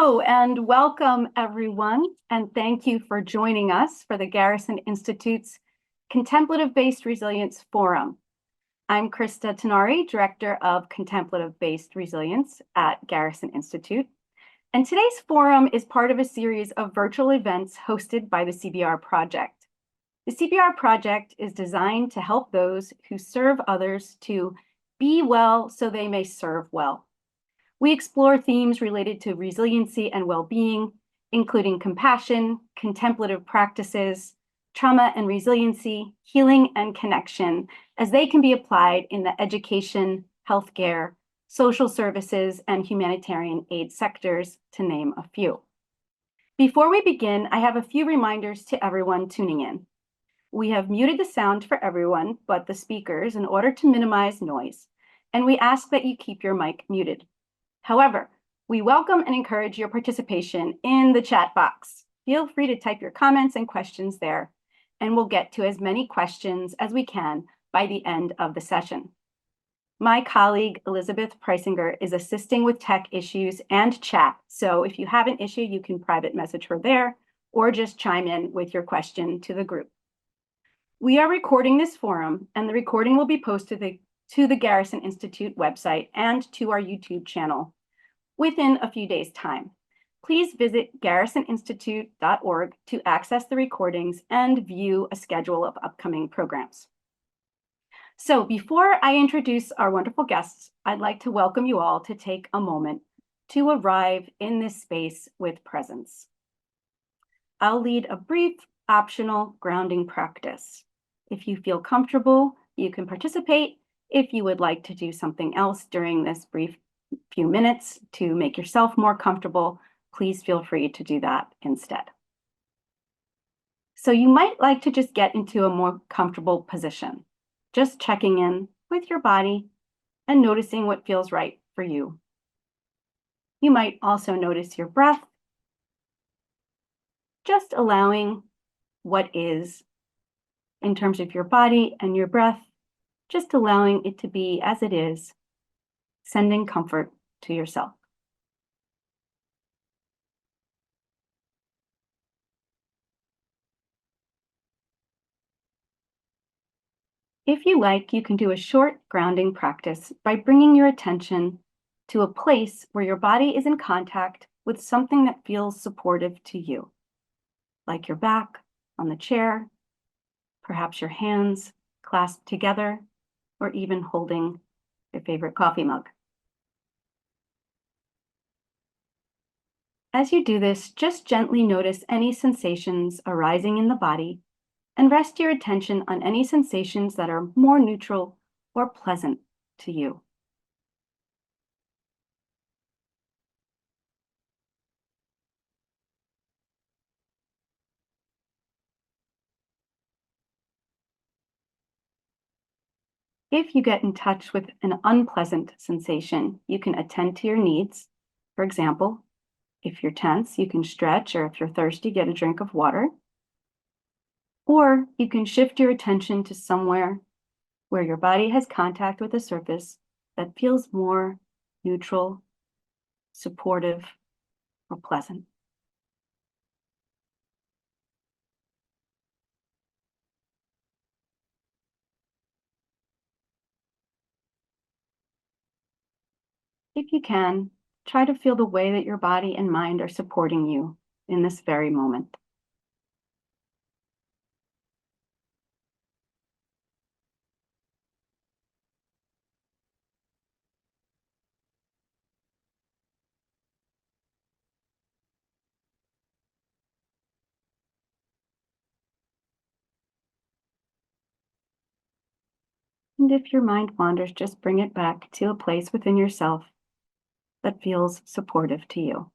Hello and welcome everyone, and thank you for joining us for the Garrison Institute's Contemplative-Based Resilience Forum. I'm Christa Tinari, Director of Contemplative-Based Resilience at Garrison Institute, and today's forum is part of a series of virtual events hosted by the CBR Project. The CBR Project is designed to help those who serve others to be well so they may serve well. We explore themes related to resiliency and well-being, including compassion, contemplative practices, trauma and resiliency, healing and connection, as they can be applied in the education, healthcare, social services, and humanitarian aid sectors, to name a few. Before we begin, I have a few reminders to everyone tuning in. We have muted the sound for everyone but the speakers in order to minimize noise, and we ask that you keep your mic muted. However, we welcome and encourage your participation in the chat box. Feel free to type your comments and questions there, and we'll get to as many questions as we can by the end of the session. My colleague, Elizabeth Preisinger, is assisting with tech issues and chat, so if you have an issue, you can private message her there or just chime in with your question to the group. We are recording this forum, and the recording will be posted to the Garrison Institute website and to our YouTube channel within a few days' time. Please visit garrisoninstitute.org to access the recordings and view a schedule of upcoming programs. So before I introduce our wonderful guests, I'd like to welcome you all to take a moment to arrive in this space with presence. I'll lead a brief optional grounding practice. If you feel comfortable, you can participate. If you would like to do something else during this brief few minutes to make yourself more comfortable, please feel free to do that instead. So you might like to just get into a more comfortable position, just checking in with your body and noticing what feels right for you. You might also notice your breath, just allowing what is in terms of your body and your breath, just allowing it to be as it is, sending comfort to yourself. If you like, you can do a short grounding practice by bringing your attention to a place where your body is in contact with something that feels supportive to you, like your back on the chair, perhaps your hands clasped together, or even holding your favorite coffee mug. As you do this, just gently notice any sensations arising in the body and rest your attention on any sensations that are more neutral or pleasant to you. If you get in touch with an unpleasant sensation, you can attend to your needs. For example, if you're tense, you can stretch, or if you're thirsty, get a drink of water. Or you can shift your attention to somewhere where your body has contact with a surface that feels more neutral, supportive, or pleasant. If you can, try to feel the way that your body and mind are supporting you in this very moment. And if your mind wanders, just bring it back to a place within yourself that feels supportive to you.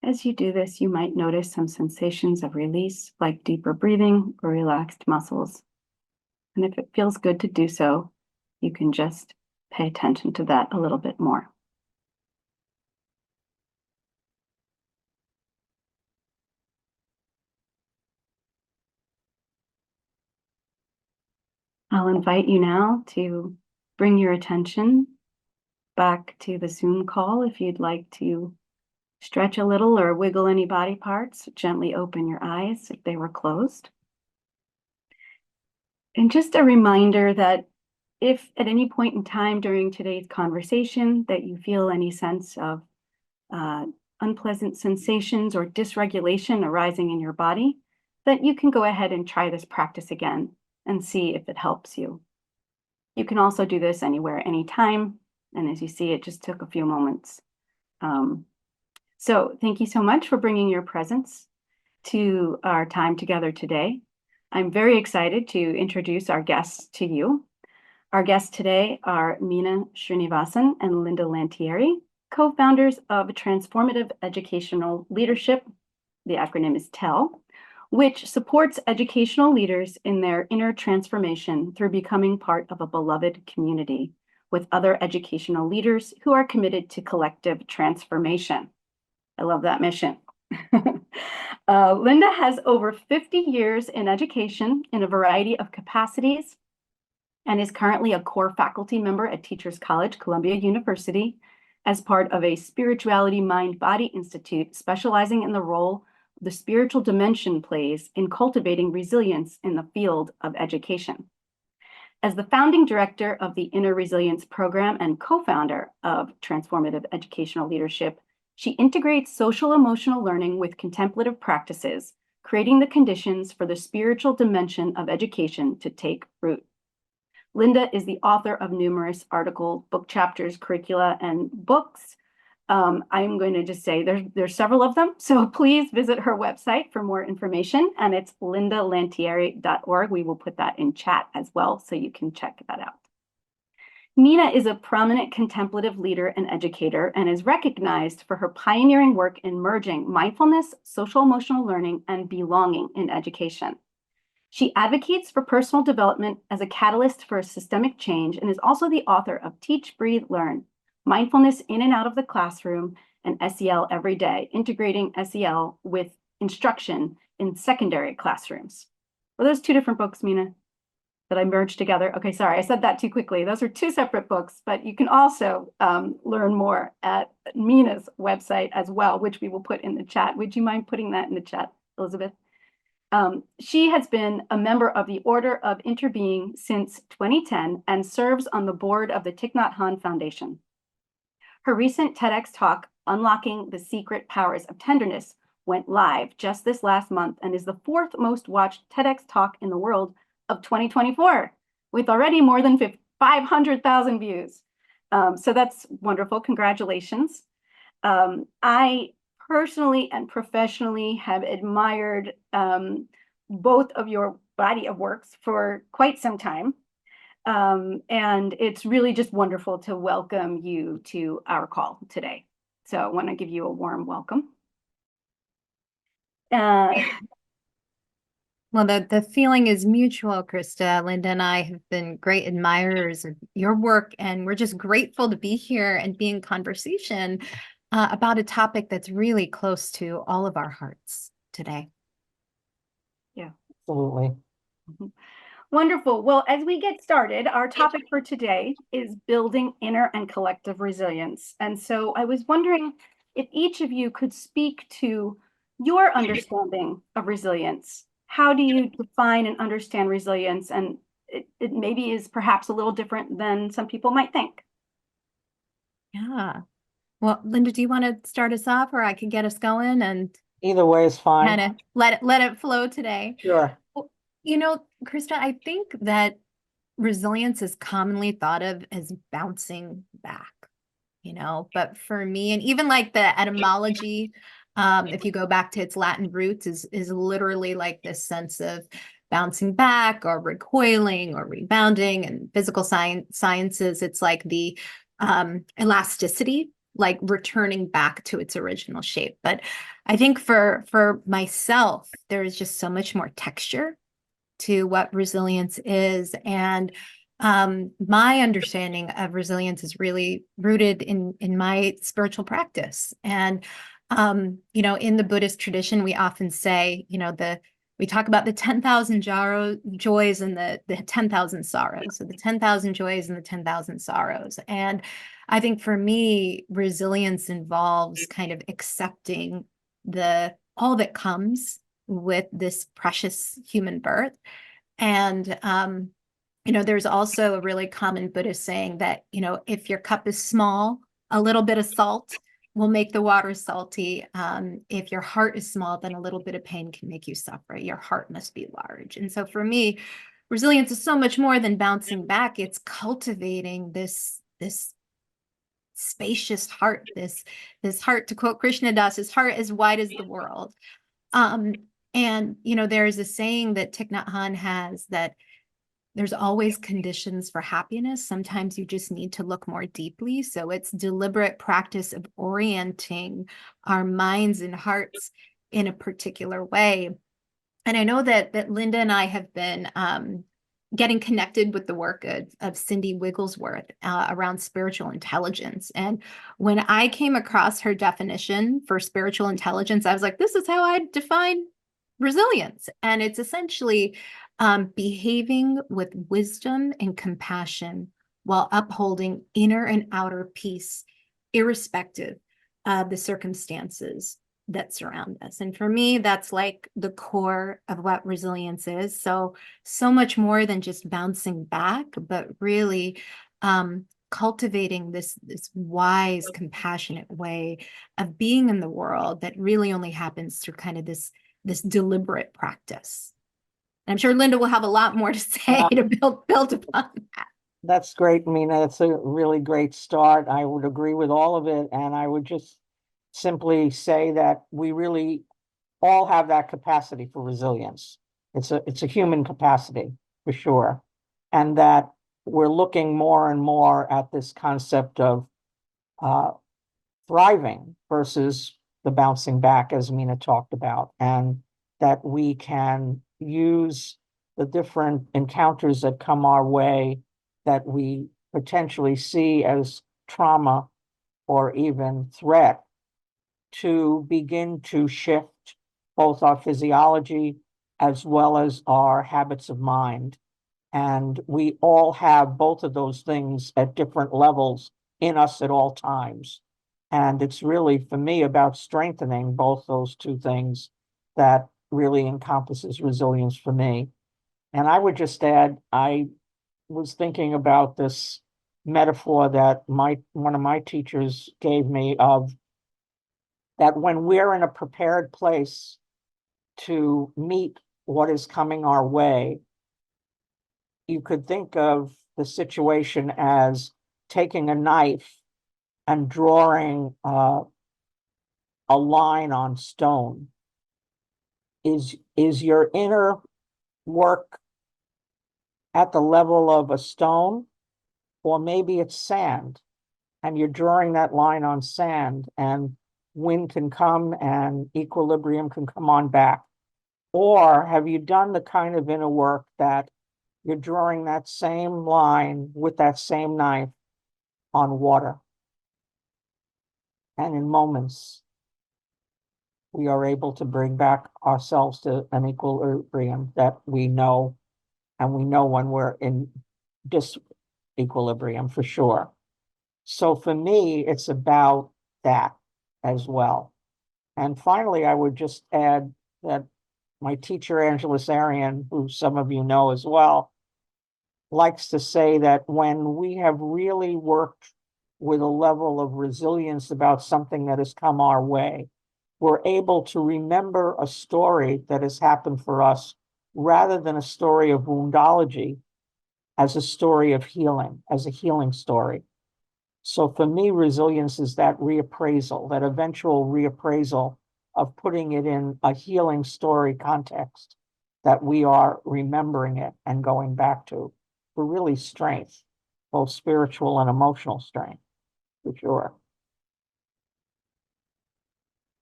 As you do this, you might notice some sensations of release, like deeper breathing or relaxed muscles. And if it feels good to do so, you can just pay attention to that a little bit more. I'll invite you now to bring your attention back to the Zoom call. If you'd like to stretch a little or wiggle any body parts, gently open your eyes if they were closed. And just a reminder that if at any point in time during today's conversation that you feel any sense of unpleasant sensations or dysregulation arising in your body, that you can go ahead and try this practice again and see if it helps you. You can also do this anywhere, anytime. And as you see, it just took a few moments. So thank you so much for bringing your presence to our time together today. I'm very excited to introduce our guests to you. Our guests today are Meena Srinivasan and Linda Lantieri, co-founders of Transformative Educational Leadership, the acronym is TEL, which supports educational leaders in their inner transformation through becoming part of a beloved community with other educational leaders who are committed to collective transformation. I love that mission. Linda has over 50 years in education in a variety of capacities and is currently a core faculty member at Teachers College, Columbia University, as part of a Spirituality Mind-Body Institute specializing in the role the spiritual dimension plays in cultivating resilience in the field of education. As the founding director of the Inner Resilience Program and co-founder of Transformative Educational Leadership, she integrates social emotional learning with contemplative practices, creating the conditions for the spiritual dimension of education to take root. Linda is the author of numerous articles, book chapters, curricula, and books. I'm going to just say there's several of them, so please visit her website for more information, and it's lindalantieri.org. We will put that in chat as well, so you can check that out. Meena is a prominent contemplative leader and educator and is recognized for her pioneering work in merging mindfulness, social emotional learning, and belonging in education. She advocates for personal development as a catalyst for systemic change and is also the author of Teach, Breathe, Learn, Mindfulness in and Out of the Classroom, and SEL Every Day, integrating SEL with instruction in secondary classrooms. Were those two different books, Meena, that I merged together? Okay, sorry, I said that too quickly. Those are two separate books, but you can also learn more at Meena's website as well, which we will put in the chat. Would you mind putting that in the chat, Elizabeth? She has been a member of the Order of Interbeing since 2010 and serves on the board of the Thich Nhat Hanh Foundation. Her recent TEDx talk, Unlocking the Secret Powers of Tenderness, went live just this last month and is the fourth most watched TEDx talk in the world of 2024, with already more than 500,000 views. So that's wonderful. Congratulations. I personally and professionally have admired both of your body of works for quite some time. And it's really just wonderful to welcome you to our call today. So I want to give you a warm welcome. Well, the feeling is mutual, Christa. Linda and I have been great admirers of your work, and we're just grateful to be here and be in conversation about a topic that's really close to all of our hearts today. Yeah. Absolutely. Wonderful. Well, as we get started, our topic for today is building inner and collective resilience. And so I was wondering if each of you could speak to your understanding of resilience. How do you define and understand resilience? And it maybe is perhaps a little different than some people might think. Yeah. Well, Linda, do you want to start us off, or I can get us going and Either way is fine. kind of let it flow today? Sure. You know, Christa, I think that resilience is commonly thought of as bouncing back, but for me, and even like the etymology, if you go back to its Latin roots, is literally like this sense of bouncing back or recoiling or rebounding. And physical sciences, it's like the elasticity, like returning back to its original shape. But I think for myself, there is just so much more texture to what resilience is. And my understanding of resilience is really rooted in my spiritual practice. And, in the Buddhist tradition, we often say, the we talk about the 10,000 joys and the 10,000 sorrows. So the 10,000 joys and the 10,000 sorrows. And I think for me, resilience involves kind of accepting all that comes with this precious human birth. And, there's also a really common Buddhist saying that, if your cup is small, a little bit of salt will make the water salty. If your heart is small, then a little bit of pain can make you suffer. Your heart must be large. And so for me, resilience is so much more than bouncing back. It's cultivating this spacious heart, this heart, to quote Krishna Das, his heart as wide as the world. And there's a saying that Thich Nhat Hanh has, that there's always conditions for happiness. Sometimes you just need to look more deeply. So it's deliberate practice of orienting our minds and hearts in a particular way. And I know that Linda and I have been getting connected with the work of Cindy Wigglesworth around spiritual intelligence. And when I came across her definition for spiritual intelligence, I was like, this is how I define resilience. And it's essentially behaving with wisdom and compassion while upholding inner and outer peace, irrespective of the circumstances that surround us. And for me, that's like the core of what resilience is. So much more than just bouncing back, but really cultivating this wise, compassionate way of being in the world that really only happens through kind of this deliberate practice. And I'm sure Linda will have a lot more to say to build upon that. That's great, Meena. That's a really great start. I would agree with all of it. And I would just simply say that we really all have that capacity for resilience. It's a human capacity for sure. And that we're looking more and more at this concept of thriving versus the bouncing back, as Meena talked about, and that we can use the different encounters that come our way that we potentially see as trauma or even threat to begin to shift both our physiology as well as our habits of mind. And we all have both of those things at different levels in us at all times. And it's really, for me, about strengthening both those two things that really encompasses resilience for me. And I would just add, I was thinking about this metaphor that one of my teachers gave me, of that when we're in a prepared place to meet what is coming our way, you could think of the situation as taking a knife and drawing a line on stone. Is your inner work at the level of a stone, or maybe it's sand, and you're drawing that line on sand, and wind can come and equilibrium can come on back? Or have you done the kind of inner work that you're drawing that same line with that same knife on water? And in moments, we are able to bring back ourselves to an equilibrium that we know, and we know when we're in disequilibrium for sure. So for me, it's about that as well. And finally, I would just add that my teacher, Angeles Arian, who some of you know as well, likes to say that when we have really worked with a level of resilience about something that has come our way, we're able to remember a story that has happened for us rather than a story of woundology, as a story of healing, as a healing story. So for me, resilience is that reappraisal, that eventual reappraisal of putting it in a healing story context, that we are remembering it and going back to for really strength, both spiritual and emotional strength, for sure.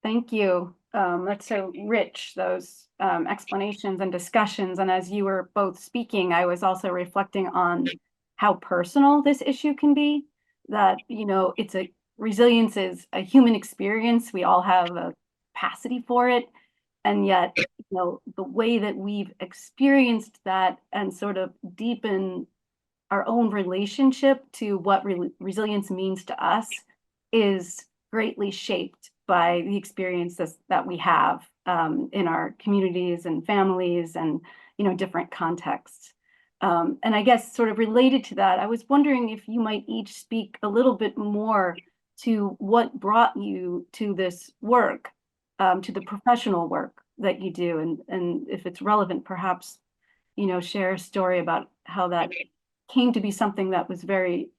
Thank you. That's so rich, those explanations and discussions. And as you were both speaking, I was also reflecting on how personal this issue can be. That, resilience is a human experience. We all have a capacity for it. And yet, the way that we've experienced that and sort of deepen our own relationship to what resilience means to us is greatly shaped by the experiences that we have in our communities and families and different contexts. And I guess sort of related to that, I was wondering if you might each speak a little bit more to what brought you to this work, to the professional work that you do, and if it's relevant, perhaps share a story about how that came to be something that was very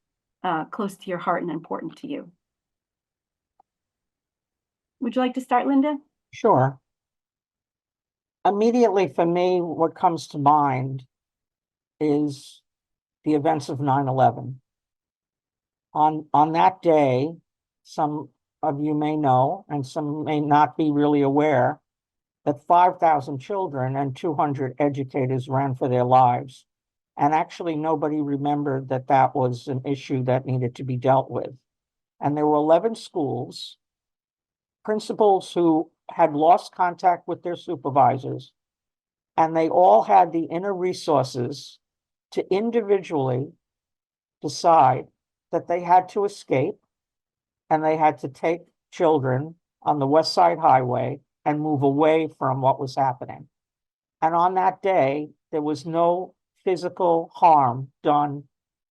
close to your heart and important to you. Would you like to start, Linda? Sure. Immediately for me, what comes to mind is the events of 9/11. On that day, some of you may know, and some may not be really aware, that 5,000 children and 200 educators ran for their lives. And actually, nobody remembered that that was an issue that needed to be dealt with. And there were 11 schools, principals who had lost contact with their supervisors, and they all had the inner resources to individually decide that they had to escape and they had to take children on the West Side Highway and move away from what was happening. And on that day, there was no physical harm done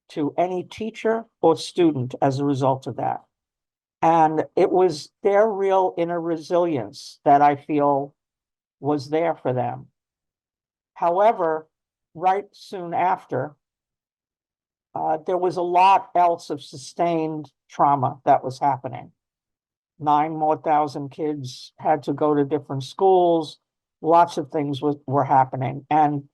to any teacher or student as a result of that. And it was their real inner resilience that I feel was there for them. However, right soon after, there was a lot else of sustained trauma that was happening. 9,000 more kids had to go to different schools. Lots of things were happening, and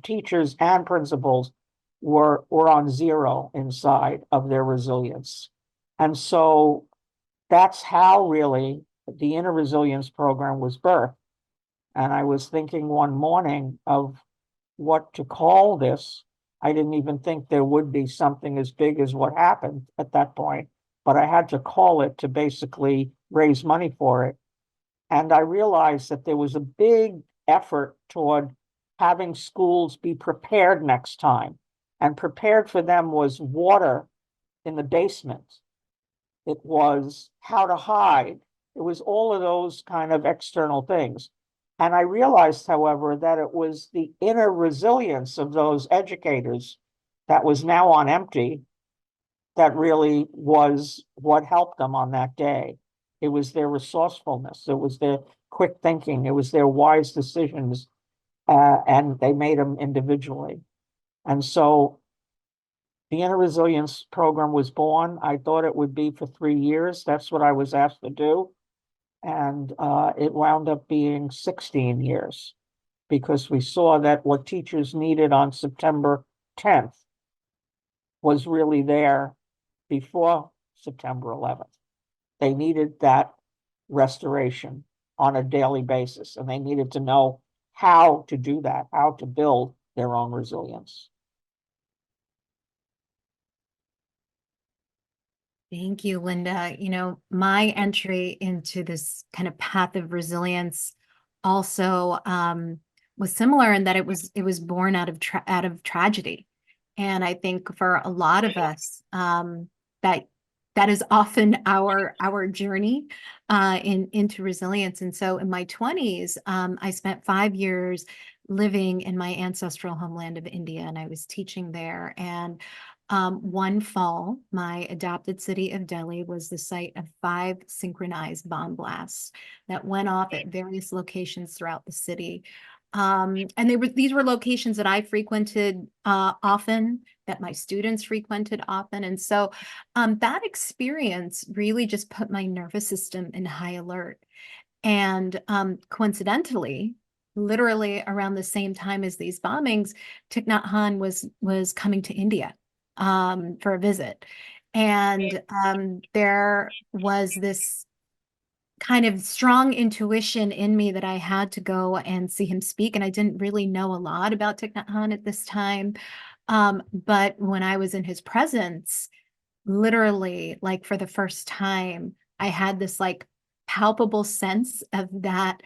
teachers and principals were on zero inside of their resilience. And so that's how really the Inner Resilience program was birthed. And I was thinking one morning of what to call this. I didn't even think there would be something as big as what happened at that point, but I had to call it to basically raise money for it. And I realized that there was a big effort toward having schools be prepared next time. And prepared for them was water in the basement. It was how to hide. It was all of those kind of external things. And I realized, however, that it was the inner resilience of those educators that was now on empty that really was what helped them on that day. It was their resourcefulness. It was their quick thinking. It was their wise decisions, and they made them individually. And so the Inner Resilience program was born. I thought it would be for 3 years. That's what I was asked to do. And it wound up being 16 years because we saw that what teachers needed on September 10th was really there before September 11th. They needed that restoration on a daily basis, and they needed to know how to do that, how to build their own resilience. Thank you, Linda. My entry into this kind of path of resilience also was similar in that it was born out of tragedy. And I think for a lot of us, that is often our journey into resilience. And so in my 20s, I spent 5 years living in my ancestral homeland of India, and I was teaching there. And one fall, my adopted city of Delhi was the site of 5 synchronized bomb blasts that went off at various locations throughout the city. And these were locations that I frequented often, that my students frequented often. And so that experience really just put my nervous system in high alert. And coincidentally, literally around the same time as these bombings, Thich Nhat Hanh was coming to India for a visit. And there was this kind of strong intuition in me that I had to go and see him speak. And I didn't really know a lot about Thich Nhat Hanh at this time. But when I was in his presence, literally, like for the first time, I had this like palpable sense of that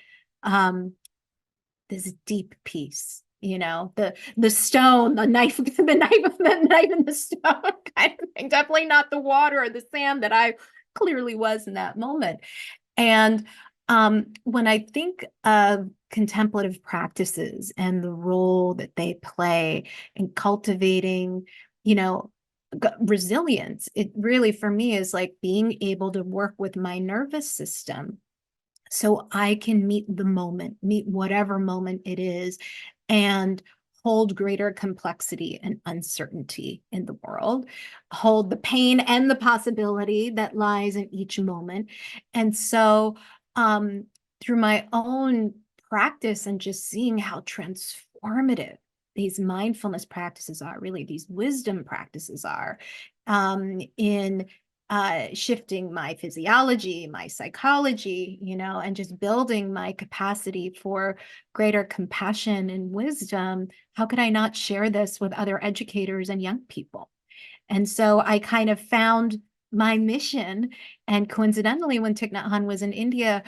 this deep peace, you know, the stone, the knife, the knife in the stone kind of thing. Definitely not the water or the sand that I clearly was in that moment. And when I think of contemplative practices and the role that they play in cultivating, you know, resilience, it really for me is like being able to work with my nervous system so I can meet the moment, meet whatever moment it is, and hold greater complexity and uncertainty in the world, hold the pain and the possibility that lies in each moment. And so, through my own practice and just seeing how transformative these mindfulness practices are, really these wisdom practices are, in shifting my physiology, my psychology, you know, and just building my capacity for greater compassion and wisdom. How could I not share this with other educators and young people? And so I kind of found my mission. And coincidentally, when Thich Nhat Hanh was in India,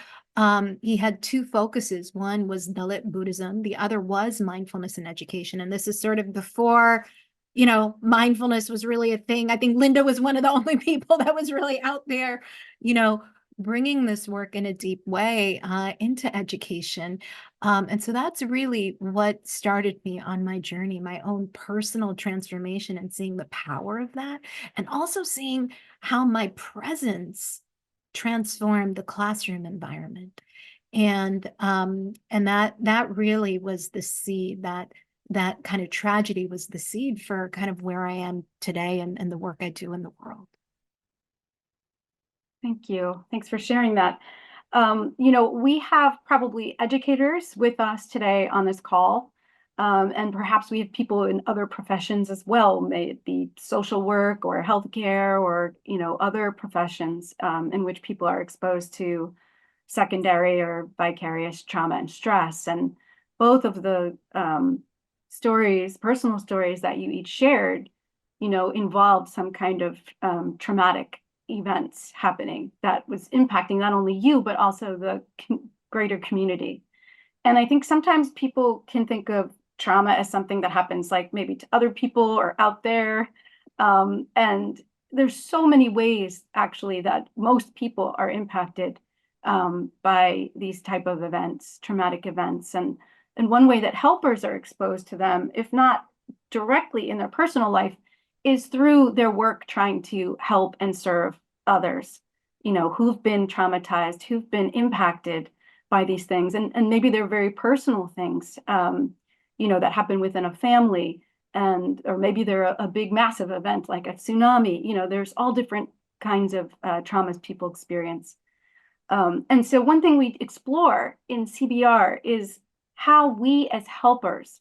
he had two focuses. One was Dalit Buddhism, the other was mindfulness and education. And this is sort of before, you know, mindfulness was really a thing. I think Linda was one of the only people that was really out there, you know, bringing this work in a deep way into education. And so that's really what started me on my journey, my own personal transformation, and seeing the power of that, and also seeing how my presence transformed the classroom environment. And that really was the seed, that kind of tragedy was the seed for kind of where I am today and the work I do in the world. Thank you. Thanks for sharing that. You know, we have probably educators with us today on this call, and perhaps we have people in other professions as well, may it be social work or healthcare or, you know, other professions in which people are exposed to secondary or vicarious trauma and stress. And both of the stories, personal stories that you each shared, you know, involved some kind of traumatic events happening that was impacting not only you, but also the greater community. And I think sometimes people can think of trauma as something that happens like maybe to other people or out there. And there's so many ways actually that most people are impacted by these type of events, traumatic events. And one way that helpers are exposed to them, if not directly in their personal life, is through their work trying to help and serve others, you know, who've been traumatized, who've been impacted by these things. And maybe they're very personal things, you know, that happen within a family, and or maybe they're a big, massive event like a tsunami. You know, there's all different kinds of traumas people experience. And so one thing we explore in CBR is how we as helpers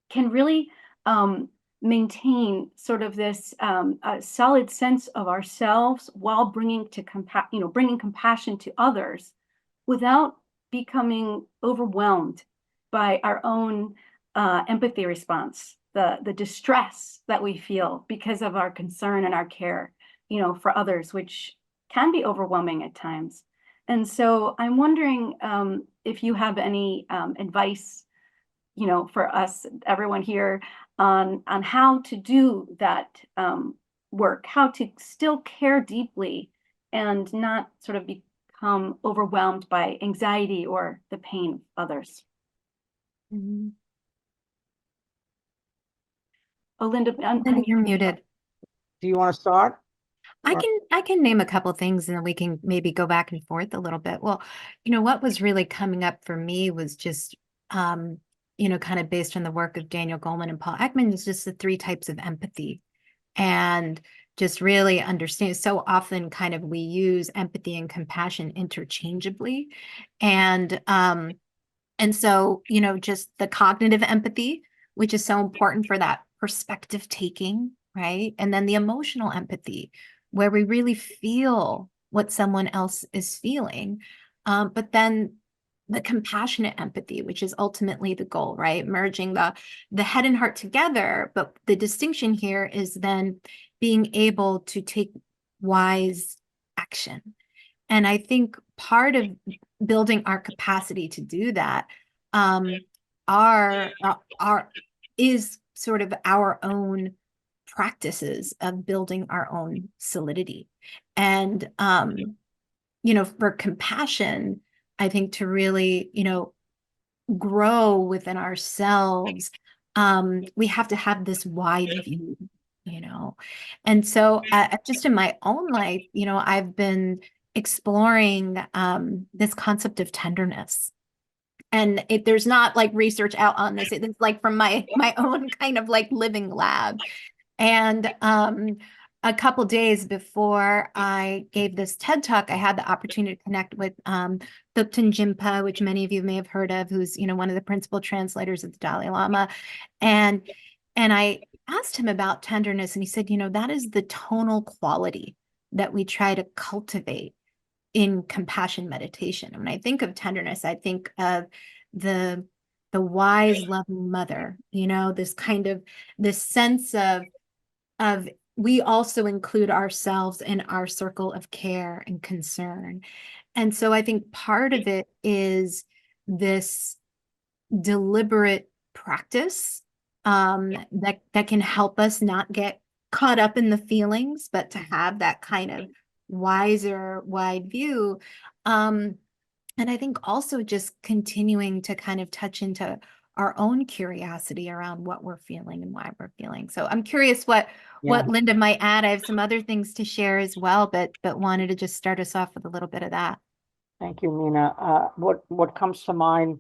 can really maintain sort of this solid sense of ourselves while bringing compassion to others without becoming overwhelmed by our own empathy response, the distress that we feel because of our concern and our care, you know, for others, which can be overwhelming at times. And so I'm wondering if you have any advice, you know, for us, everyone here, on how to do that work, how to still care deeply and not sort of become overwhelmed by anxiety or the pain of others. Mm-hmm. Oh, Linda, Linda, you're muted. Do you want to start? I can name a couple things and then we can maybe go back and forth a little bit. Well, you know, what was really coming up for me was just, you know, kind of based on the work of Daniel Goleman and Paul Ekman, is just the 3 types of empathy, and just really understand. So often kind of we use empathy and compassion interchangeably. And so, you know, just the cognitive empathy, which is so important for that perspective taking, right? And then the emotional empathy, where we really feel what someone else is feeling. But then the compassionate empathy, which is ultimately the goal, right? Merging the head and heart together. But the distinction here is then being able to take wise action. And I think part of building our capacity to do that, are is sort of our own practices of building our own solidity. And for compassion, I think to really, grow within ourselves, we have to have this wide view, And so just in my own life, I've been exploring this concept of tenderness. And there's not like research out on this. It's like from my own kind of like living lab. And a couple days before I gave this TED Talk, I had the opportunity to connect with Thupten Jinpa, which many of you may have heard of, who's one of the principal translators of the Dalai Lama. And I asked him about tenderness, and he said, that is the tonal quality that we try to cultivate in compassion meditation. When I think of tenderness, I think of the wise, loving mother, this kind of this sense of we also include ourselves in our circle of care and concern. And so I think part of it is this deliberate practice that can help us not get caught up in the feelings, but to have that kind of wiser, wide view. And I think also just continuing to kind of touch into our own curiosity around what we're feeling and why we're feeling. So I'm curious what Linda might add. I have some other things to share as well, but wanted to just start us off with a little bit of that. Thank you, Meena. What comes to mind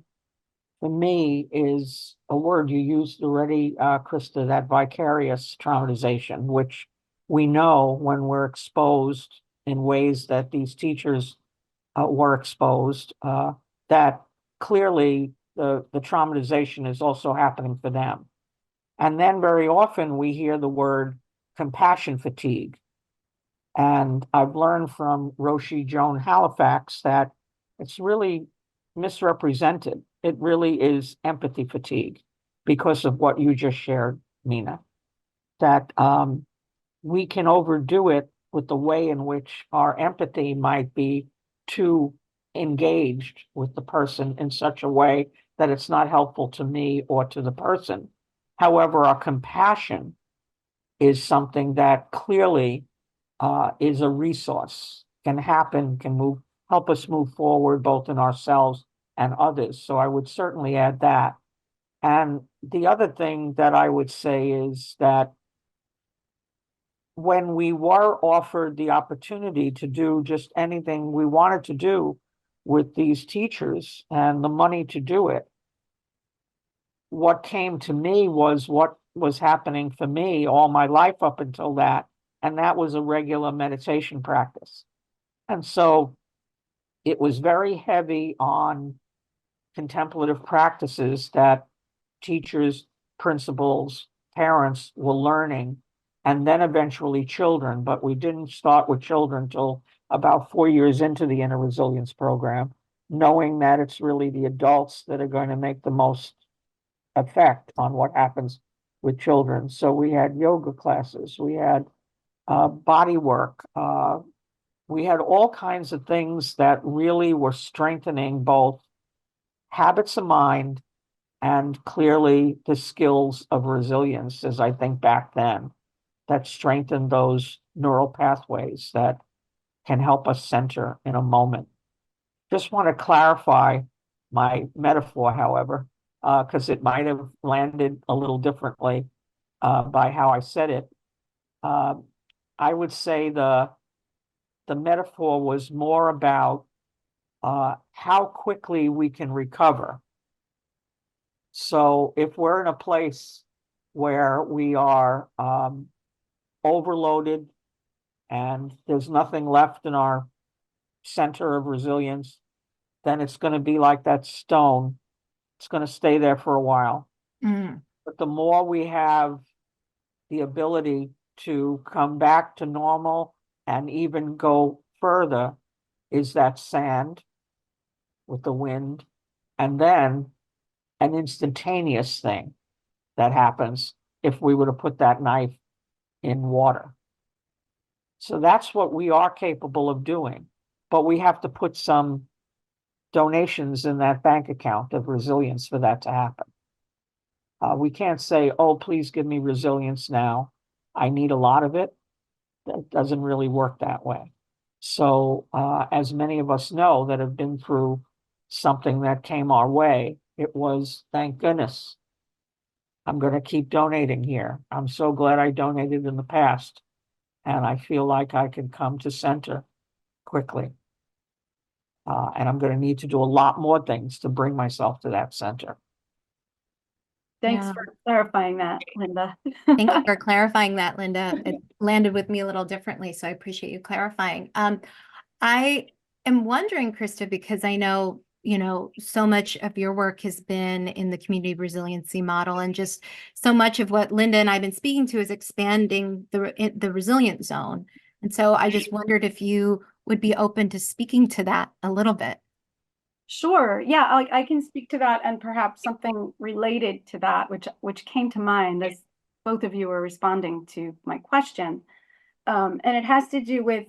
for me is a word you used already, Christa, that vicarious traumatization, which we know when we're exposed in ways that these teachers were exposed, that clearly the traumatization is also happening for them. And then very often we hear the word compassion fatigue. And I've learned from Roshi Joan Halifax that it's really misrepresented. It really is empathy fatigue because of what you just shared, Meena, that we can overdo it with the way in which our empathy might be too engaged with the person in such a way that it's not helpful to me or to the person. However, our compassion is something that clearly is a resource, can happen, can help us move forward both in ourselves and others. So I would certainly add that. And the other thing that I would say is that when we were offered the opportunity to do just anything we wanted to do with these teachers and the money to do it, what came to me was what was happening for me all my life up until that, and that was a regular meditation practice. And so it was very heavy on contemplative practices that teachers, principals, parents were learning, and then eventually children. But we didn't start with children until about 4 years into the Inner Resilience program, knowing that it's really the adults that are going to make the most effect on what happens with children. So we had yoga classes, we had body work, we had all kinds of things that really were strengthening both habits of mind and clearly the skills of resilience, as I think back then, that strengthened those neural pathways that can help us center in a moment. Just want to clarify my metaphor, however, because it might have landed a little differently by how I said it. I would say the metaphor was more about how quickly we can recover. So if we're in a place where we are overloaded and there's nothing left in our center of resilience, then it's going to be like that stone. It's going to stay there for a while. Mm. But the more we have the ability to come back to normal and even go further, is that sand with the wind, and then an instantaneous thing that happens if we were to put that knife in water. So that's what we are capable of doing. but we have to put some donations in that bank account of resilience for that to happen. We can't say, oh, please give me resilience now. I need a lot of it. That doesn't really work that way. So as many of us know that have been through something that came our way, it was, thank goodness. I'm going to keep donating here. I'm so glad I donated in the past. And I feel like I can come to center quickly. And I'm going to need to do a lot more things to bring myself to that center. Thanks Yeah. for clarifying that, Linda. Thank you for clarifying that, Linda. It landed with me a little differently, so I appreciate you clarifying. I am wondering, Christa, because I know, so much of your work has been in the community resiliency model, and just so much of what Linda and I have been speaking to is expanding the resilient zone. And so I just wondered if you would be open to speaking to that a little bit. Sure. Yeah, I can speak to that, and perhaps something related to that, which came to mind as both of you were responding to my question. And it has to do with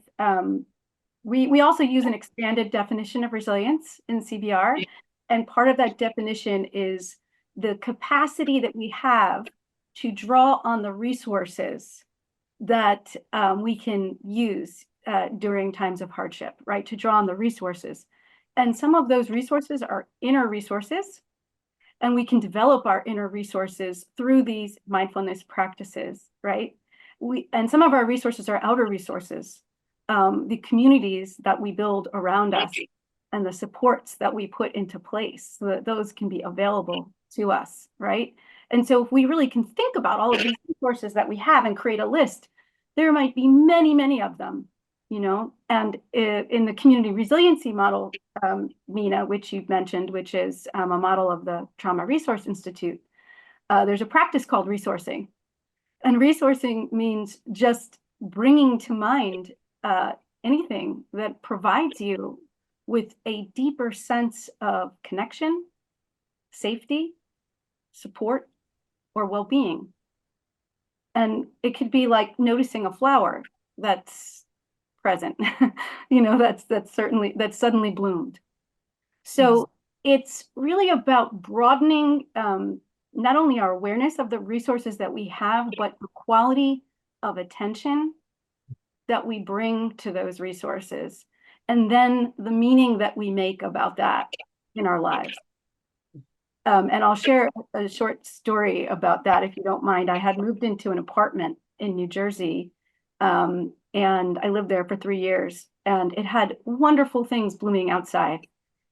we also use an expanded definition of resilience in CBR, and part of that definition is the capacity that we have to draw on the resources that we can use during times of hardship, right? To draw on the resources. And some of those resources are inner resources, and we can develop our inner resources through these mindfulness practices, right? And some of our resources are outer resources, the communities that we build around us and the supports that we put into place so that those can be available to us, right? And so if we really can think about all of these resources that we have and create a list, there might be many, many of them, and in the community resiliency model, Meena, which you've mentioned, which is a model of the Trauma Resource Institute, there's a practice called resourcing. And resourcing means just bringing to mind anything that provides you with a deeper sense of connection, safety, support, or well-being. And it could be like noticing a flower that's present, that's suddenly bloomed. So it's really about broadening not only our awareness of the resources that we have, but the quality of attention that we bring to those resources, and then the meaning that we make about that in our lives. And I'll share a short story about that, if you don't mind. I had moved into an apartment in New Jersey, and I lived there for 3 years, and it had wonderful things blooming outside.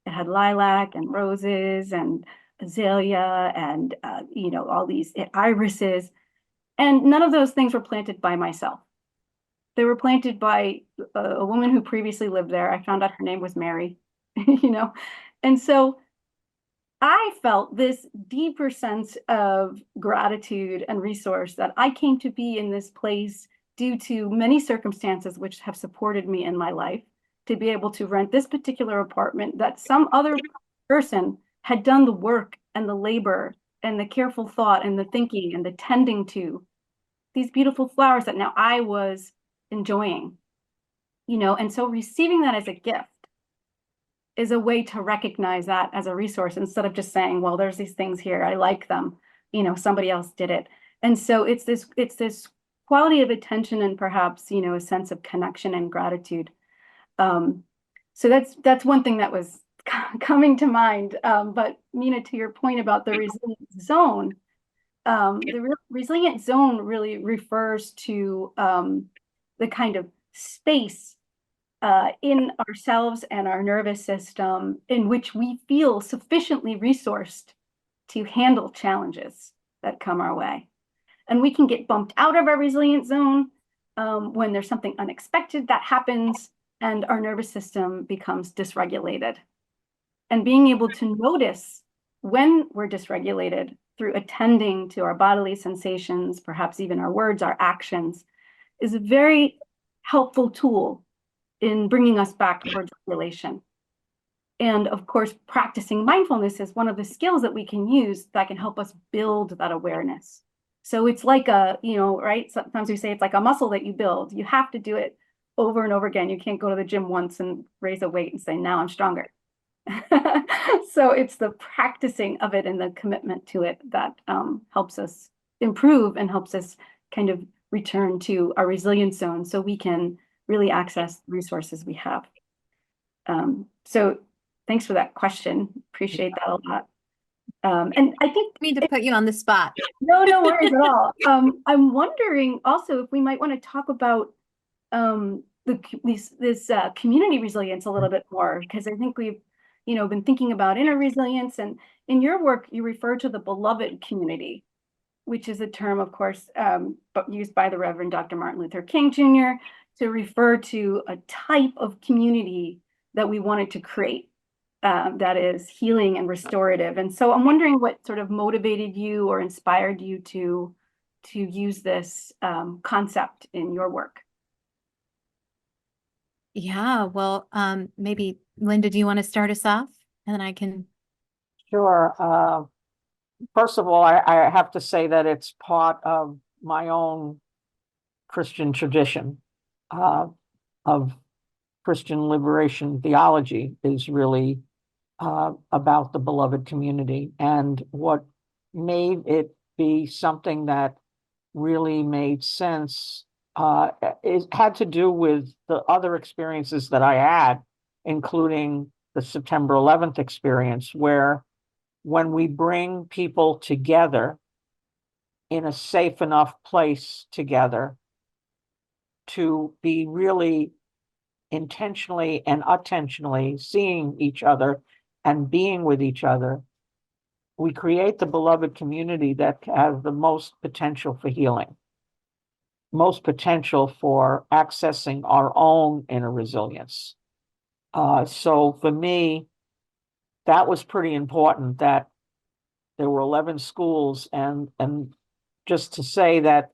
It had lilac and roses and azalea and, all these irises. And none of those things were planted by myself. They were planted by a woman who previously lived there. I found out her name was Mary, And so I felt this deeper sense of gratitude and resource that I came to be in this place due to many circumstances which have supported me in my life, to be able to rent this particular apartment that some other person had done the work and the labor and the careful thought and the thinking and the tending to these beautiful flowers that now I was enjoying, and so receiving that as a gift is a way to recognize that as a resource, instead of just saying, well, there's these things here, I like them, somebody else did it. And so it's this quality of attention and perhaps, a sense of connection and gratitude. So that's one thing that was coming to mind. But Meena, to your point about the resilient zone, the resilient zone really refers to the kind of space in ourselves and our nervous system in which we feel sufficiently resourced to handle challenges that come our way. And we can get bumped out of our resilient zone when there's something unexpected that happens and our nervous system becomes dysregulated. And being able to notice when we're dysregulated through attending to our bodily sensations, perhaps even our words, our actions, is a very helpful tool in bringing us back towards regulation. And of course, practicing mindfulness is one of the skills that we can use that can help us build that awareness. So it's like right? Sometimes we say it's like a muscle that you build. You have to do it over and over again. You can't go to the gym once and raise a weight and say, now I'm stronger. So it's the practicing of it and the commitment to it that helps us improve and helps us kind of return to our resilience zone so we can really access the resources we have. So thanks for that question. Appreciate that a lot. And I think I need to put you on the spot. no worries at all. I'm wondering also if we might want to talk about this community resilience a little bit more, because I think we've been thinking about inner resilience, and in your work you refer to the beloved community, which is a term, of course, but used by the Reverend Dr. Martin Luther King Jr. to refer to a type of community that we wanted to create that is healing and restorative. And so I'm wondering what sort of motivated you or inspired you to use this concept in your work. Yeah, well, maybe Linda, do you want to start us off? And then I can. Sure. First of all, I have to say that it's part of my own Christian tradition of Christian liberation theology is really about the beloved community. And what made it be something that really made sense it had to do with the other experiences that I had, including the September 11th experience, where when we bring people together in a safe enough place together to be really intentionally and attentionally seeing each other and being with each other, we create the beloved community that has the most potential for healing, most potential for accessing our own inner resilience. So for me, that was pretty important, that there were 11 schools, and just to say that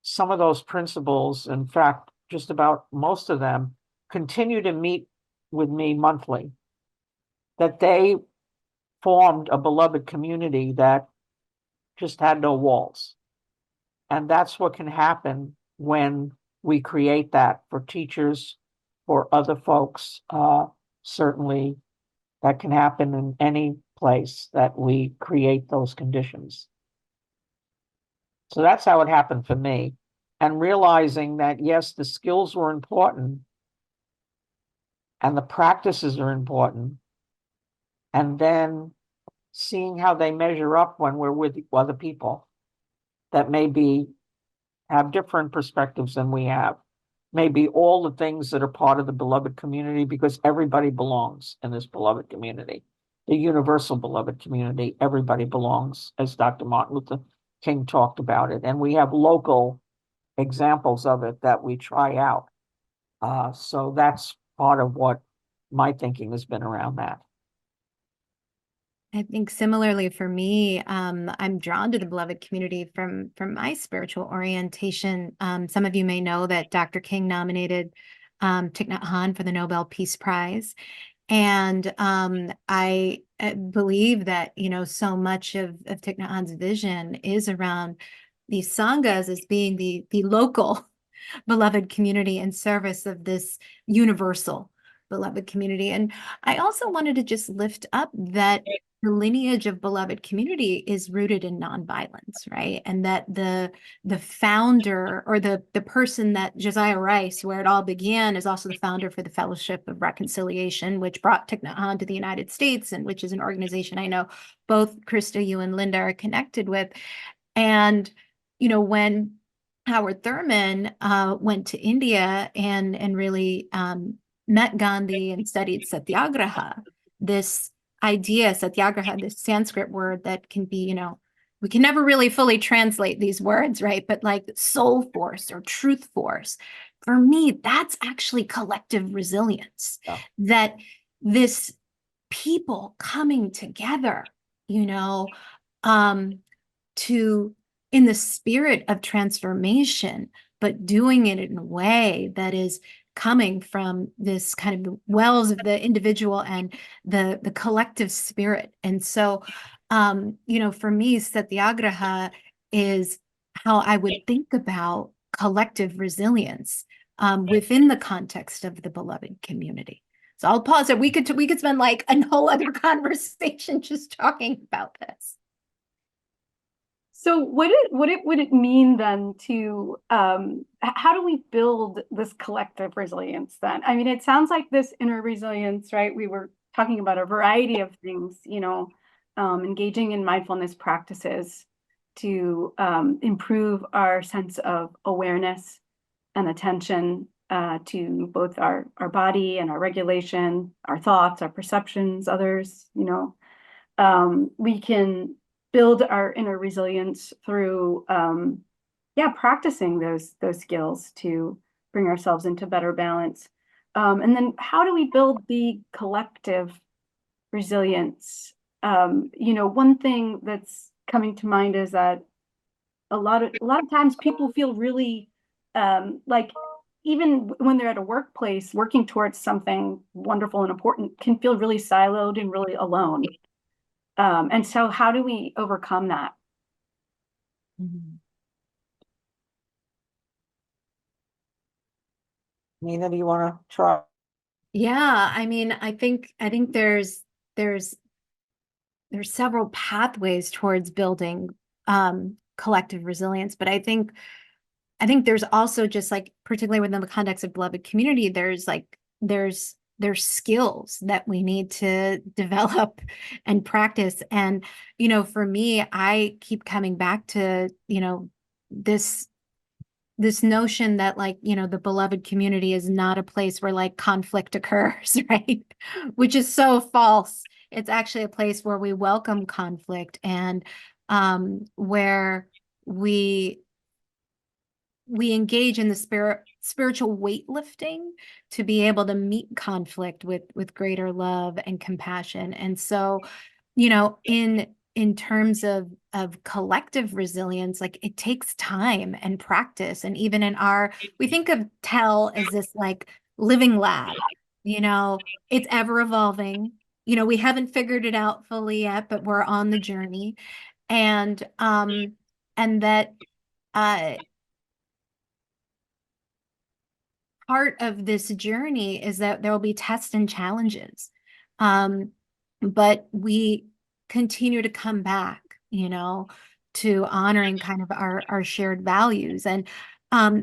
some of those principals, in fact, just about most of them, continue to meet with me monthly, that they formed a beloved community that just had no walls. And that's what can happen when we create that for teachers, for other folks. Certainly that can happen in any place that we create those conditions. So that's how it happened for me. And realizing that, yes, the skills were important and the practices are important. And then seeing how they measure up when we're with other people that maybe have different perspectives than we have. Maybe all the things that are part of the beloved community, because everybody belongs in this beloved community, the universal beloved community. Everybody belongs, as Dr. Martin Luther King talked about it. And we have local examples of it that we try out. So that's part of what my thinking has been around that. I think similarly for me, I'm drawn to the beloved community from my spiritual orientation. Some of you may know that Dr. King nominated Thich Nhat Hanh for the Nobel Peace Prize. And I believe that, so much of Thich Nhat Hanh's vision is around these sanghas as being the local beloved community in service of this universal beloved community. And I also wanted to just lift up that the lineage of beloved community is rooted in nonviolence, right? And that the founder, or the person that Josiah Rice, where it all began, is also the founder for the Fellowship of Reconciliation, which brought Thich Nhat Hanh to the United States, and which is an organization I know both Christa, you and Linda are connected with. And, when Howard Thurman went to India and really met Gandhi and studied satyagraha, this idea, satyagraha, this Sanskrit word that can be, we can never really fully translate these words, right? But like soul force or truth force, for me, that's actually collective resilience. Yeah. That this people coming together, to in the spirit of transformation, but doing it in a way that is coming from this kind of wells of the individual and the collective spirit. And so, for me, satyagraha is how I would think about collective resilience. within the context of the beloved community. So I'll pause it. We could spend like a whole other conversation just talking about this. So would it mean then to how do we build this collective resilience then? I mean, it sounds like this inner resilience, right? We were talking about a variety of things, engaging in mindfulness practices to improve our sense of awareness and attention to both our body and our regulation, our thoughts, our perceptions, others, we can build our inner resilience through practicing those skills to bring ourselves into better balance. And then how do we build the collective resilience? One thing that's coming to mind is that a lot of times people feel really like even when they're at a workplace working towards something wonderful and important can feel really siloed and really alone. And so how do we overcome that? Meena, do you want to try? Yeah, I mean, I think there's several pathways towards building collective resilience, but I think there's also just like, particularly within the context of beloved community, there's skills that we need to develop and practice. And, for me, I keep coming back to, this notion that like, the beloved community is not a place where like conflict occurs, right? Which is so false. It's actually a place where we welcome conflict and where we engage in the spiritual weightlifting to be able to meet conflict with greater love and compassion. And so, in terms of collective resilience, like it takes time and practice. And even we think of TEL as this like living lab, it's ever evolving. We haven't figured it out fully yet, but we're on the journey. And that part of this journey is that there will be tests and challenges. But we continue to come back, to honoring kind of our shared values. And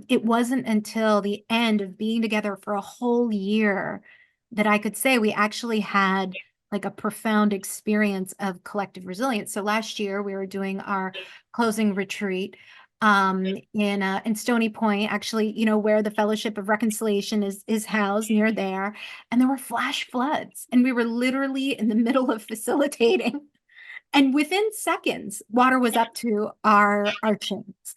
it wasn't until the end of being together for a whole year that I could say we actually had like a profound experience of collective resilience. So last year we were doing our closing retreat in Stony Point, actually, where the Fellowship of Reconciliation is housed near there. And there were flash floods, and we were literally in the middle of facilitating. And within seconds, water was up to our chins.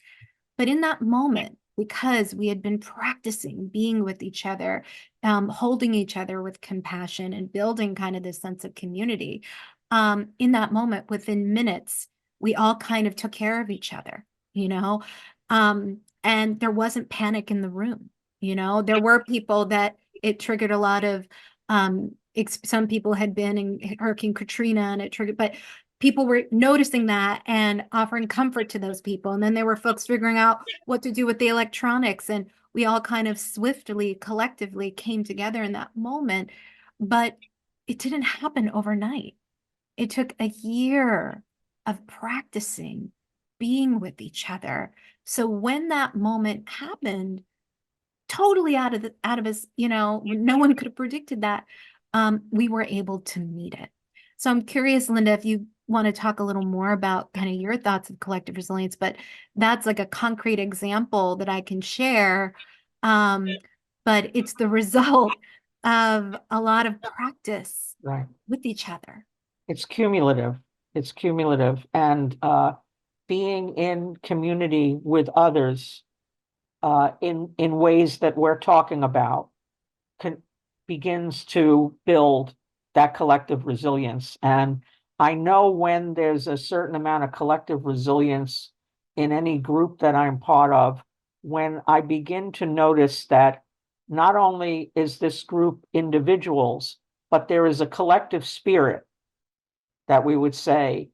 But in that moment, because we had been practicing being with each other, holding each other with compassion and building kind of this sense of community, in that moment, within minutes, we all kind of took care of each other, and there wasn't panic in the room. There were people that it triggered a lot of, some people had been in Hurricane Katrina and it triggered, but people were noticing that and offering comfort to those people. And then there were folks figuring out what to do with the electronics. And we all kind of swiftly, collectively came together in that moment. But it didn't happen overnight. It took a year of practicing being with each other. So when that moment happened, totally out of us, no one could have predicted that, we were able to meet it. So I'm curious, Linda, if you want to talk a little more about kind of your thoughts of collective resilience, but that's like a concrete example that I can share. But it's the result of a lot of practice with each other. It's cumulative. And being in community with others in ways that we're talking about begins to build that collective resilience. And I know when there's a certain amount of collective resilience in any group that I'm part of, when I begin to notice that not only is this group individuals, but there is a collective spirit that we would say,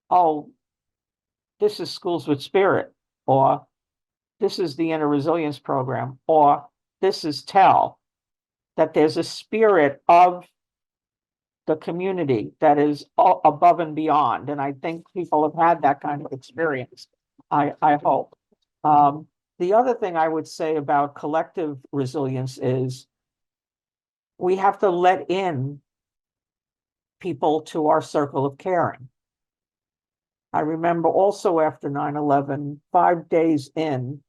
oh, this is Schools with Spirit, or this is the Inner Resilience Program, or this is tell that there's a spirit of the community that is above and beyond. And I think people have had that kind of experience, I hope. The other thing I would say about collective resilience is we have to let in people to our circle of caring. I remember also after 9/11, 5 days in,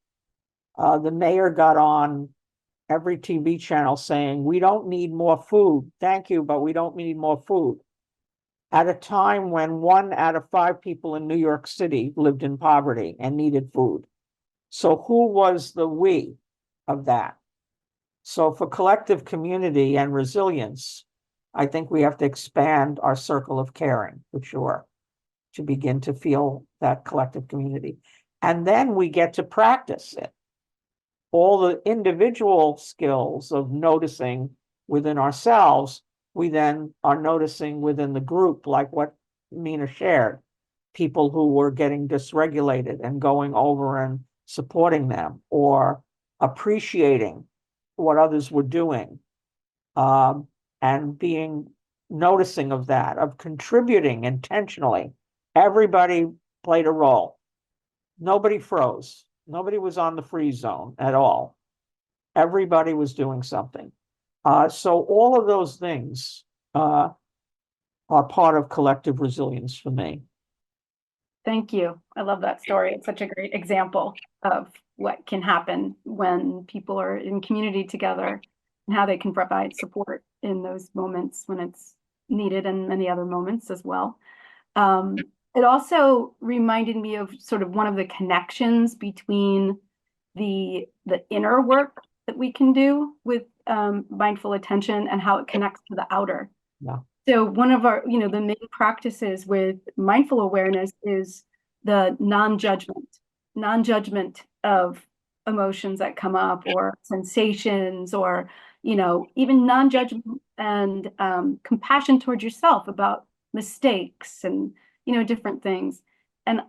the mayor got on every TV channel saying, we don't need more food. Thank you, but we don't need more food. At a time when 1 out of 5 people in New York City lived in poverty and needed food. So who was the we of that? So for collective community and resilience, I think we have to expand our circle of caring, for sure, to begin to feel that collective community. And then we get to practice it. All the individual skills of noticing within ourselves, we then are noticing within the group, like what Meena shared, people who were getting dysregulated and going over and supporting them, or appreciating what others were doing, and being noticing of that, of contributing intentionally. Everybody played a role. Nobody froze. Nobody was on the freeze zone at all. Everybody was doing something. So all of those things are part of collective resilience for me. Thank you. I love that story. It's such a great example of what can happen when people are in community together and how they can provide support in those moments when it's needed, and many other moments as well. It also reminded me of sort of one of the connections between the inner work that we can do with mindful attention and how it connects to the outer. Yeah. So one of our, the main practices with mindful awareness is the non-judgment of emotions that come up, or sensations, or, even non-judgment and compassion towards yourself about mistakes and, different things. And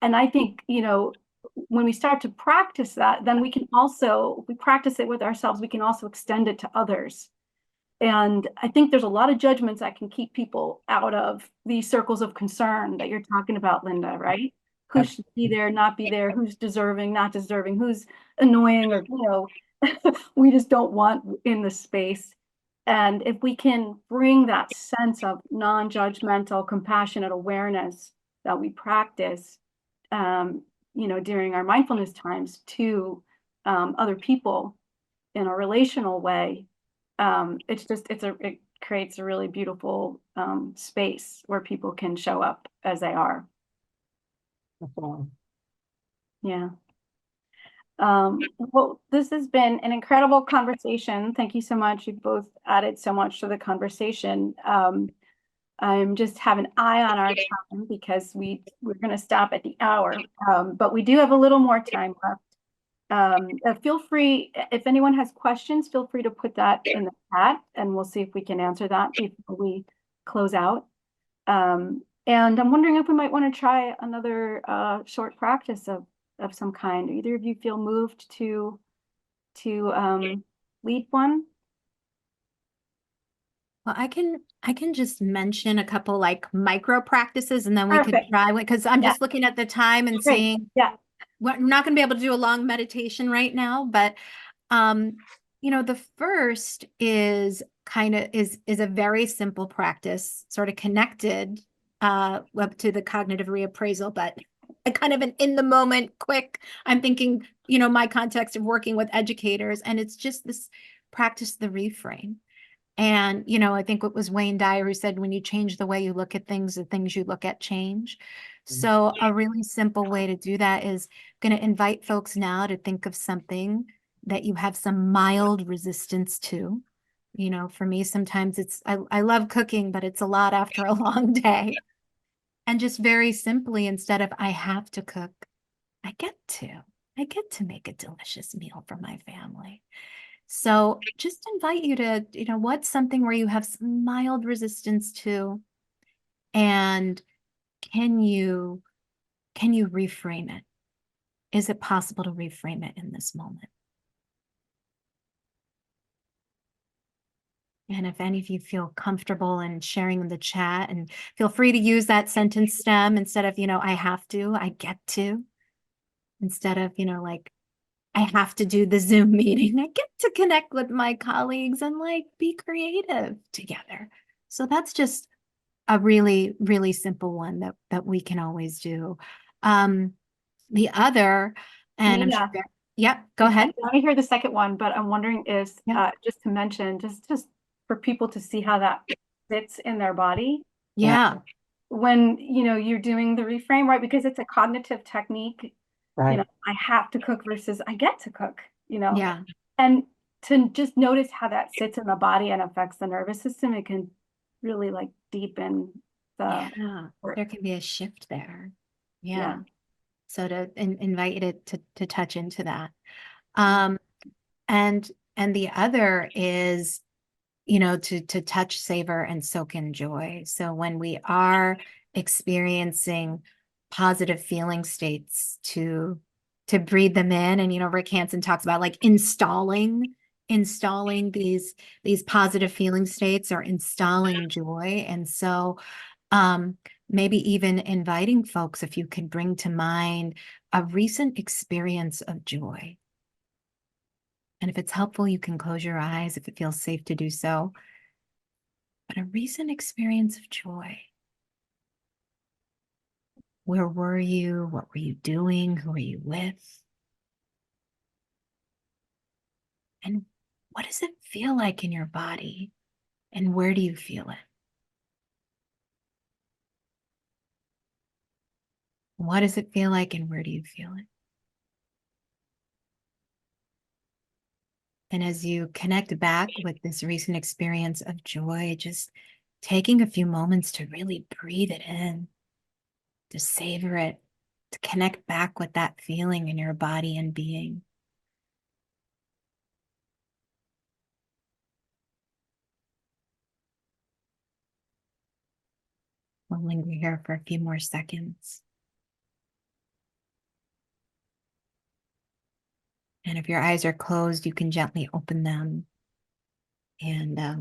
I think, when we start to practice that, then we can also, if we practice it with ourselves, we can also extend it to others. And I think there's a lot of judgments that can keep people out of these circles of concern that you're talking about, Linda, right? Who should be there, not be there, who's deserving, not deserving, who's annoying, or, we just don't want in the space. And if we can bring that sense of non-judgmental, compassionate awareness that we practice, during our mindfulness times to other people in a relational way, it creates a really beautiful space where people can show up as they are. Yeah. Well, this has been an incredible conversation. Thank you so much. You've both added so much to the conversation. I'm just have an eye on our time because we're going to stop at the hour, but we do have a little more time left. Feel free, if anyone has questions, feel free to put that in the chat, and we'll see if we can answer that before we close out. And I'm wondering if we might want to try another short practice of some kind. Either of you feel moved to lead one? Well, I can just mention a couple like micro practices, and then we could Perfect. try one, because I'm Yeah. just looking at the time and Great. seeing Yeah. we're not going to be able to do a long meditation right now, but the first is is a very simple practice, sort of connected up to the cognitive reappraisal, but a kind of an in the moment quick. I'm thinking, my context of working with educators, and it's just this practice, the reframe. And, I think it was Wayne Dyer who said, when you change the way you look at things, the things you look at change. So a really simple way to do that is going to invite folks now to think of something that you have some mild resistance to. For me, sometimes I love cooking, but it's a lot after a long day. And just very simply, instead of I have to cook, I get to make a delicious meal for my family. So just invite you to, what's something where you have some mild resistance to, and can you reframe it? Is it possible to reframe it in this moment? And if any of you feel comfortable in sharing in the chat, and feel free to use that sentence stem instead of, I have to, I get to, instead of, like, I have to do the Zoom meeting. I get to connect with my colleagues and like be creative together. So that's just a really, really simple one that we can always do. The other, and I'm sure, Meena, yeah, go ahead. I want to hear the second one, but I'm wondering is Yeah. just to mention, just for people to see how that fits in their body Yeah. when you're doing the reframe, right? Because it's a cognitive technique. Right. I have to cook versus I get to cook, Yeah. and to just notice how that sits in the body and affects the nervous system, it can really like deepen the Yeah. work. There can be a shift there. Yeah. Yeah. So to invite you to touch into that. And the other is, to touch, savor, and soak in joy. So when we are experiencing positive feeling states, to breathe them in. And Rick Hansen talks about like installing these positive feeling states, or installing joy. And so maybe even inviting folks, if you could bring to mind a recent experience of joy. And if it's helpful, you can close your eyes if it feels safe to do so. But a recent experience of joy. Where were you? What were you doing? Who were you with? And what does it feel like in your body? And where do you feel it? What does it feel like and where do you feel it? And as you connect back with this recent experience of joy, just taking a few moments to really breathe it in, to savor it, to connect back with that feeling in your body and being. We'll linger here for a few more seconds. And if your eyes are closed, you can gently open them. And I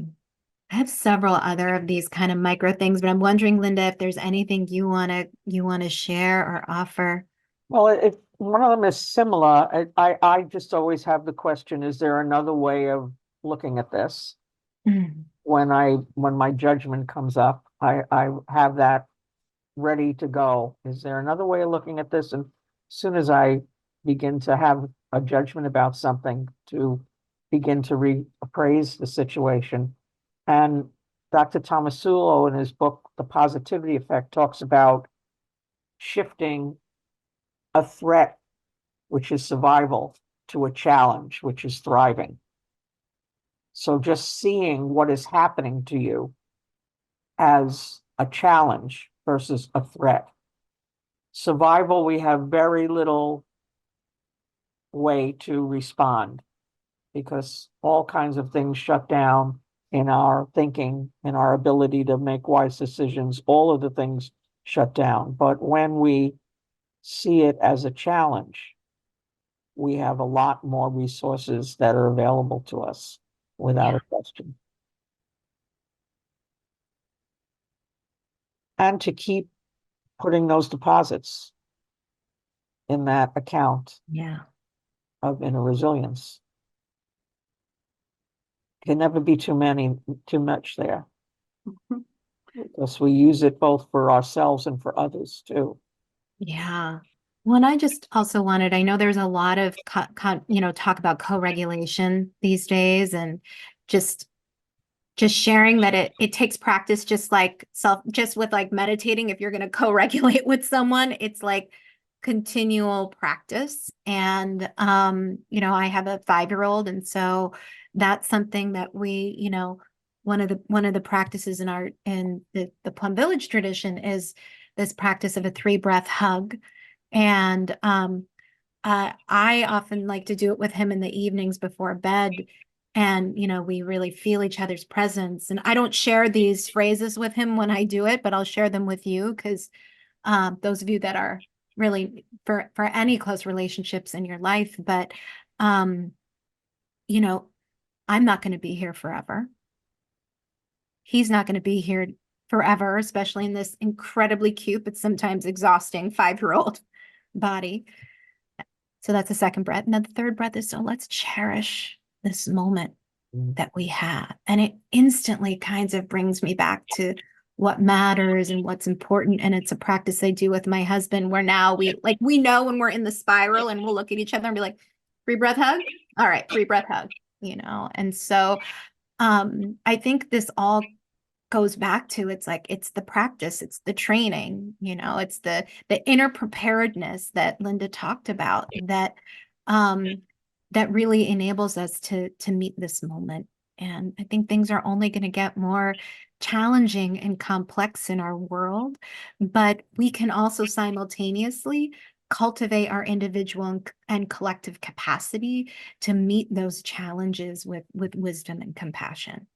have several other of these kind of micro things, but I'm wondering, Linda, if there's anything you wanna share or offer. Well, if one of them is similar, I just always have the question, is there another way of looking at this? Mm. When my judgment comes up, I have that ready to go. Is there another way of looking at this? And as soon as I begin to have a judgment about something, to begin to reappraise the situation. And Dr. Tomasulo, in his book, The Positivity Effect, talks about shifting a threat, which is survival, to a challenge, which is thriving. So just seeing what is happening to you as a challenge versus a threat. Survival, we have very little way to respond because all kinds of things shut down in our thinking, in our ability to make wise decisions. All of the things shut down. But when we see it as a challenge, we have a lot more resources that are available to us without a question. And to keep putting those deposits in that account Yeah. of inner resilience. Can never be too much there. Because we use it both for ourselves and for others too. Yeah. Well, and I just also wanted, I know there's a lot of, talk about co-regulation these days, and just sharing that it takes practice, just with like meditating. If you're going to co-regulate with someone, it's like continual practice. And, I have a 5-year-old. And so that's something that we, one of the practices in the Plum Village tradition is this practice of a 3-breath hug. And, I often like to do it with him in the evenings before bed. And, we really feel each other's presence. And I don't share these phrases with him when I do it, but I'll share them with you because those of you that are really for any close relationships in your life. But, I'm not going to be here forever. he's not going to be here forever, especially in this incredibly cute, but sometimes exhausting 5-year-old body. So that's the second breath. And then the third breath is, so let's cherish this moment that we have. And it instantly kind of brings me back to what matters and what's important. And it's a practice I do with my husband, where now we know when we're in the spiral, and we'll look at each other and be like, 3 breath hug. All right, 3 breath hug, And so I think this all goes back to, it's the practice, it's the training, it's the inner preparedness that Linda talked about, that that really enables us to meet this moment. And I think things are only going to get more challenging and complex in our world, but we can also simultaneously cultivate our individual and collective capacity to meet those challenges with wisdom and compassion.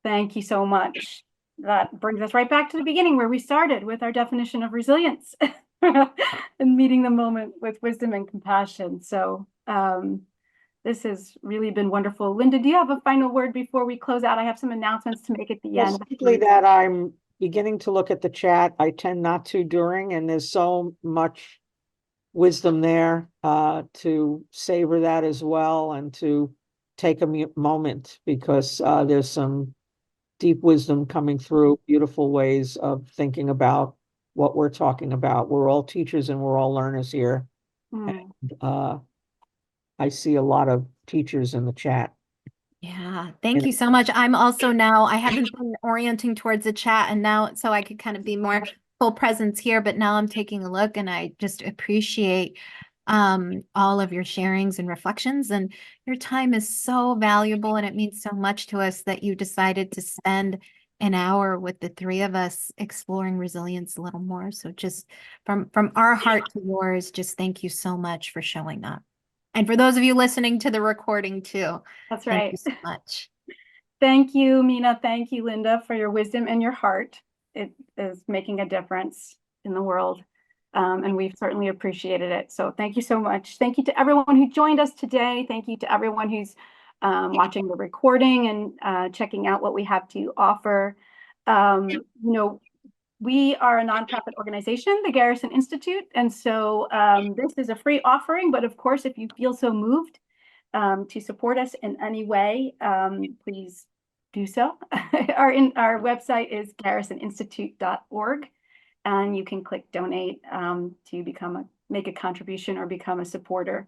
Thank you so much. That brings us right back to the beginning, where we started with our definition of resilience and meeting the moment with wisdom and compassion. So this has really been wonderful. Linda, do you have a final word before we close out? I have some announcements to make at the end. Simply that I'm beginning to look at the chat. I tend not to during, and there's so much wisdom there to savor that as well, and to take a moment, because there's some deep wisdom coming through, beautiful ways of thinking about what we're talking about. We're all teachers and we're all learners here. And I see a lot of teachers in the chat. Yeah, thank you so much. I'm also now, I haven't been orienting towards the chat, and now, so I could kind of be more full presence here, but now I'm taking a look, and I just appreciate all of your sharings and reflections, and your time is so valuable, and it means so much to us that you decided to spend an hour with the 3 of us exploring resilience a little more. So just from our heart to yours, just thank you so much for showing up. And for those of you listening to the recording too. That's right. Thank you so much. Thank you, Meena. Thank you, Linda, for your wisdom and your heart. It is making a difference in the world. And we've certainly appreciated it. So thank you so much. Thank you to everyone who joined us today. Thank you to everyone who's watching the recording and checking out what we have to offer. We are a nonprofit organization, the Garrison Institute. And so this is a free offering, but of course, if you feel so moved to support us in any way, please do so. Our website is garrisoninstitute.org, and you can click donate to make a contribution or become a supporter.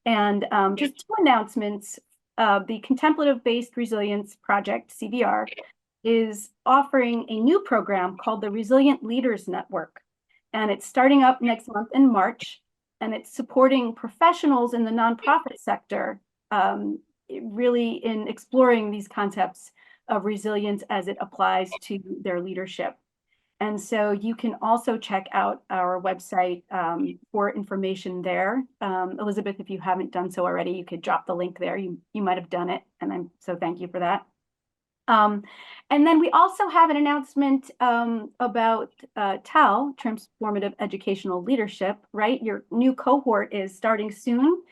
And just 2 announcements. The Contemplative-Based Resilience Project, CBR, is offering a new program called the Resilient Leaders Network. And it's starting up next month in March, and it's supporting professionals in the nonprofit sector, really in exploring these concepts of resilience as it applies to their leadership. And so you can also check out our website for information there. Elizabeth, if you haven't done so already, you could drop the link there. You might have done it, and so thank you for that. And then we also have an announcement about TEL, Transformative Educational Leadership, right? Your new cohort is starting soon,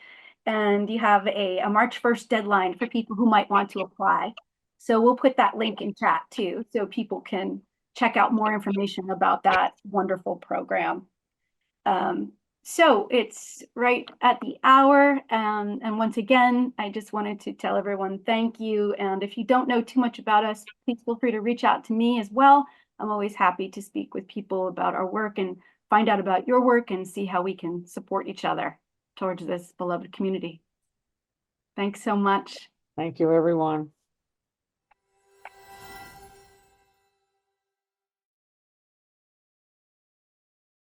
and you have a March 1st deadline for people who might want to apply. So we'll put that link in chat too, so people can check out more information about that wonderful program. So it's right at the hour. And once again, I just wanted to tell everyone thank you. And if you don't know too much about us, please feel free to reach out to me as well. I'm always happy to speak with people about our work and find out about your work and see how we can support each other towards this beloved community. Thanks so much. Thank you, everyone.